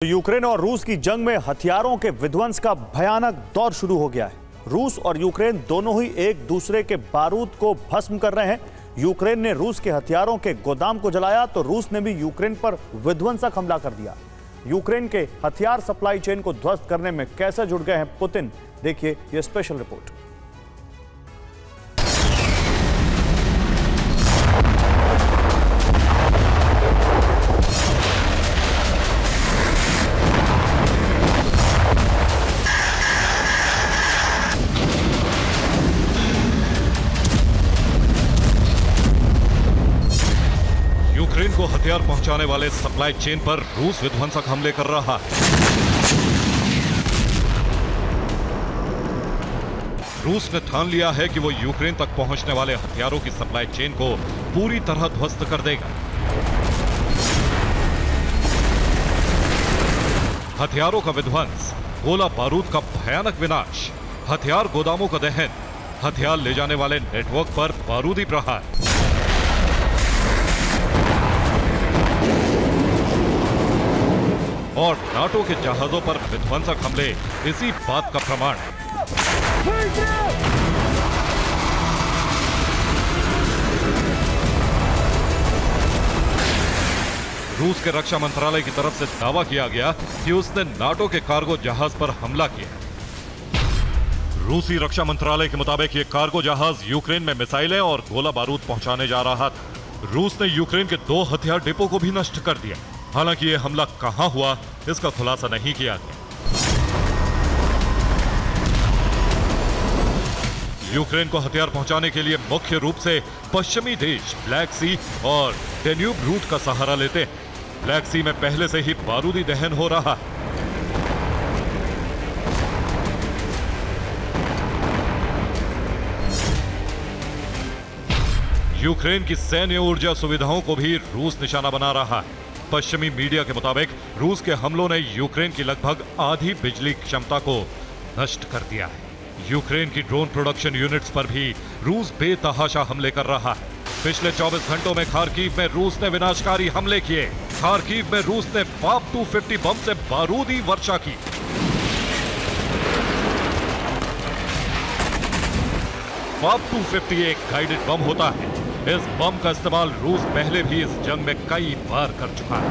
Ukraine और रूस की जंग में हथियारों के विध्वंस का भयानक दौर शुरू हो गया है। रूस और यूक्रेन दोनों ही एक दूसरे के बारूद को भस्म कर रहे हैं। यूक्रेन ने रूस के हथियारों के गोदाम को जलाया तो रूस ने भी यूक्रेन पर विध्वंसक हमला कर दिया। यूक्रेन के हथियार सप्लाई चेन को ध्वस्त करने में कैसे जुड़ गए हैं पुतिन, देखिए यह स्पेशल रिपोर्ट। यूक्रेन को हथियार पहुंचाने वाले सप्लाई चेन पर रूस विध्वंसक हमले कर रहा है। रूस ने ठान लिया है कि वो यूक्रेन तक पहुंचने वाले हथियारों की सप्लाई चेन को पूरी तरह ध्वस्त कर देगा। हथियारों का विध्वंस, गोला बारूद का भयानक विनाश, हथियार गोदामों का दहन, हथियार ले जाने वाले नेटवर्क पर बारूदी प्रहार। और नाटो के जहाजों पर विध्वंसक हमले इसी बात का प्रमाण है। रूस के रक्षा मंत्रालय की तरफ से दावा किया गया कि उसने नाटो के कार्गो जहाज पर हमला किया। रूसी रक्षा मंत्रालय के मुताबिक ये कार्गो जहाज यूक्रेन में मिसाइलें और गोला बारूद पहुंचाने जा रहा था। रूस ने यूक्रेन के 2 हथियार डिपो को भी नष्ट कर दिया। हालांकि यह हमला कहां हुआ, इसका खुलासा नहीं किया गया। यूक्रेन को हथियार पहुंचाने के लिए मुख्य रूप से पश्चिमी देश ब्लैक सी और डेन्यूब रूट का सहारा लेते हैं। ब्लैक सी में पहले से ही बारूदी दहन हो रहा है। यूक्रेन की सैन्य ऊर्जा सुविधाओं को भी रूस निशाना बना रहा है। पश्चिमी मीडिया के मुताबिक रूस के हमलों ने यूक्रेन की लगभग आधी बिजली क्षमता को नष्ट कर दिया है। यूक्रेन की ड्रोन प्रोडक्शन यूनिट्स पर भी रूस बेतहाशा हमले कर रहा है। पिछले 24 घंटों में खार्किव में रूस ने विनाशकारी हमले किए। खार्किव में रूस ने FAB 250 बम से बारूदी वर्षा की। FAB 250 एक गाइडेड बम होता है। इस बम का इस्तेमाल रूस पहले भी इस जंग में कई बार कर चुका है।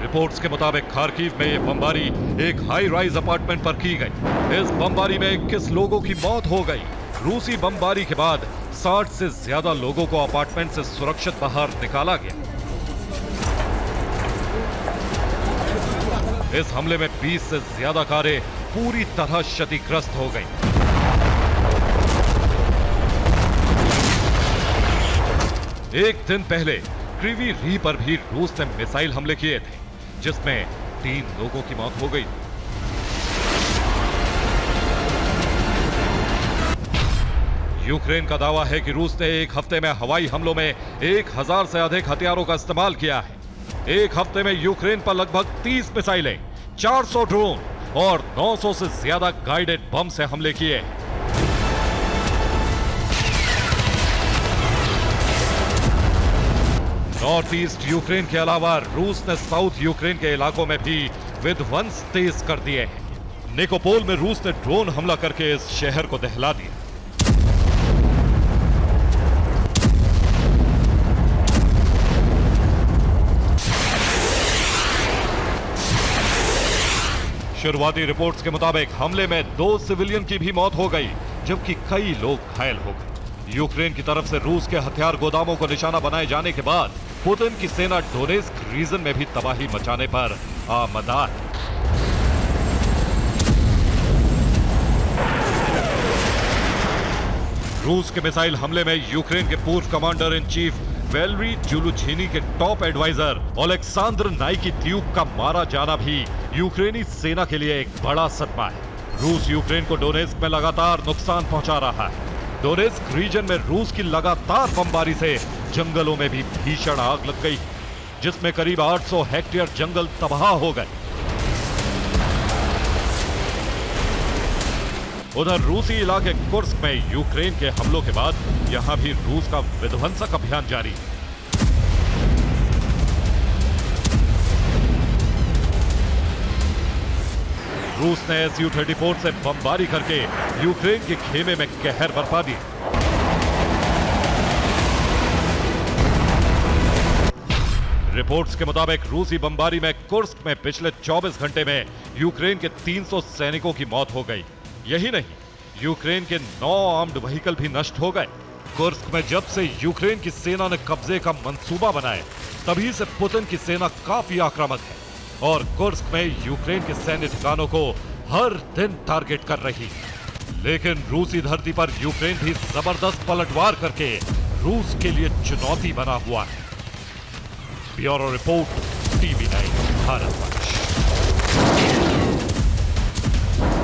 रिपोर्ट्स के मुताबिक खार्किव में यह बमबारी एक हाई राइज अपार्टमेंट पर की गई। इस बमबारी में 21 लोगों की मौत हो गई। रूसी बमबारी के बाद 60 से ज्यादा लोगों को अपार्टमेंट से सुरक्षित बाहर निकाला गया। इस हमले में 20 से ज्यादा कारें पूरी तरह क्षतिग्रस्त हो गई। एक दिन पहले क्रीवी री पर भी रूस ने मिसाइल हमले किए थे, जिसमें 3 लोगों की मौत हो गई। यूक्रेन का दावा है कि रूस ने एक हफ्ते में हवाई हमलों में 1000 से अधिक हथियारों का इस्तेमाल किया है। एक हफ्ते में यूक्रेन पर लगभग 30 मिसाइलें, 400 ड्रोन और 900 से ज्यादा गाइडेड बम से हमले किए हैं। नॉर्थ ईस्ट यूक्रेन के अलावा रूस ने साउथ यूक्रेन के इलाकों में भी विध्वंस तेज कर दिए हैं। निकोपोल में रूस ने ड्रोन हमला करके इस शहर को दहला दिया। शुरुआती रिपोर्ट्स के मुताबिक हमले में 2 सिविलियन की भी मौत हो गई, जबकि कई लोग घायल हो गए। यूक्रेन की तरफ से रूस के हथियार गोदामों को निशाना बनाए जाने के बाद पुतिन की सेना डोनेस्क रीजन में भी तबाही मचाने पर आमदा है। रूस के मिसाइल हमले में यूक्रेन के पूर्व कमांडर इन चीफ वेलेरी ज़ालुझनी के टॉप एडवाइजर ओलेक्सांद्र नाइकीत्यूक का मारा जाना भी यूक्रेनी सेना के लिए एक बड़ा सदमा है। रूस यूक्रेन को डोनेस्क में लगातार नुकसान पहुंचा रहा है। डोनेस्क रीजन में रूस की लगातार बमबारी से जंगलों में भी भीषण आग लग गई, जिसमें करीब 800 हेक्टेयर जंगल तबाह हो गए। उधर रूसी इलाके कुर्स्क में यूक्रेन के हमलों के बाद यहां भी रूस का विध्वंसक अभियान जारी है। रूस ने Su-34 से बमबारी करके यूक्रेन के खेमे में कहर बरपा दी। रिपोर्ट्स के मुताबिक रूसी बमबारी में कुर्स्क में पिछले 24 घंटे में यूक्रेन के 300 सैनिकों की मौत हो गई। यही नहीं, यूक्रेन के 9 आर्म्ड व्हीकल भी नष्ट हो गए। कुर्स्क में जब से यूक्रेन की सेना ने कब्जे का मंसूबा बनाया, तभी से पुतिन की सेना काफी आक्रामक है और कुर्स्क में यूक्रेन के सैन्य ठिकानों को हर दिन टारगेट कर रही है। लेकिन रूसी धरती पर यूक्रेन भी जबरदस्त पलटवार करके रूस के लिए चुनौती बना हुआ है। Bureau report, TV9 Bharat.